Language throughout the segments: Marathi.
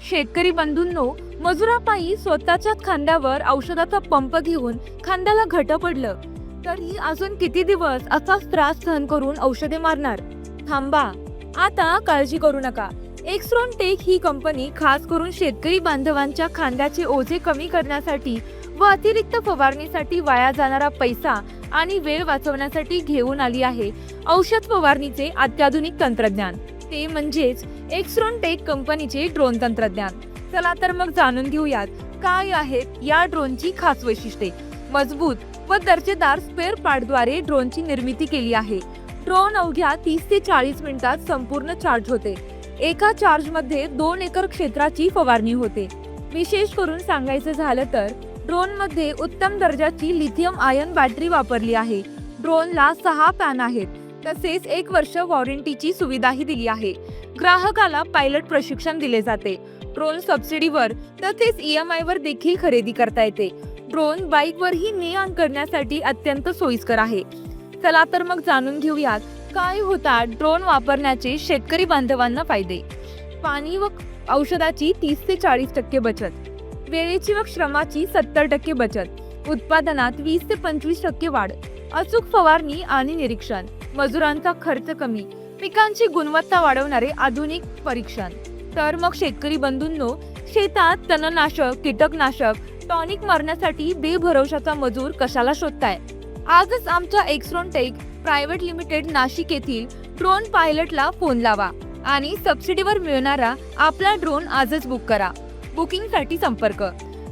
शेतकरी बंधूंनो, मजुरापायी स्वतःच्याच खांद्यावर औषधाचा पंप घेऊन खांद्याला घट पडलं तरी अजून किती दिवस असाच त्रास सहन करून औषधे मारणार? थांबा, आता काळजी करू नका. एक्सरॉन टेक ही कंपनी खास करून शेतकरी बांधवांच्या खांद्याचे ओझे कमी करण्यासाठी व अतिरिक्त फवारणीसाठी वाया जाणारा पैसा आणि वेळ वाचवण्यासाठी घेऊन आली आहे औषध फवारणीचे अत्याधुनिक तंत्रज्ञान. ते म्हणजेच एक्सरॉन टेक कंपनीचे ड्रोन तंत्रज्ञान. चला तर मग जाणून घेऊयात काय आहेत या ड्रोनची खास वैशिष्ट्ये. मजबूत व दर्जेदार स्पेअर पार्टद्वारे ड्रोनची निर्मिती केली आहे. ड्रोन अवघ्या 30 ते 40 मिनिटात संपूर्ण चार्ज होते. एका चार्जमध्ये 2 एकर क्षेत्राची फवारणी होते. विशेष करून सांगायचं झालं तर ड्रोनमध्ये उत्तम दर्जाची लिथियम आयन बॅटरी वापरली आहे. ड्रोनला 6 फॅन आहेत. तसेच 1 वर्ष वॉरंटीची सुविधाही दिली आहे. ग्राहकाला पायलट प्रशिक्षण दिले जाते. ड्रोन सबसिडीवर तसेच EMI वर देखील खरेदी करता येते. ड्रोन बाईकवरही ने-आण करण्यासाठी अत्यंत सोयीस्कर आहे. चला तर मग जाणून घेऊयात काय होतात ड्रोन वापरण्याचे शेतकरी बांधवांना फायदे. पाणी व औषधाची 30 ते 40% बचत, वेळेची व श्रमाची 70% बचत, उत्पादनात 20 ते 25% वाढ, अचूक फवारणी आणि निरीक्षण, मजुरांचा खर्च कमी, पिकांची गुणवत्ता वाढवणारे आधुनिक परीक्षण. तर मग शेतकरी बंधूंनो, शेतात तणनाशक, कीटकनाशक, टॉनिक मारण्यासाठी बेभरवशाचा मजूर कशाला शोधताय? आजच आमच्या एक्सरॉन टेक प्रायव्हेट लिमिटेड नाशिक येथील ड्रोन पायलटला फोन लावा आणि सबसिडीवर मिळणारा आपला ड्रोन आजच बुक करा. बुकिंगसाठी संपर्क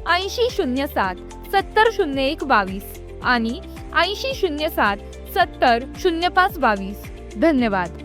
8007 7001 22 आणि 8007 7005 22. धन्यवाद.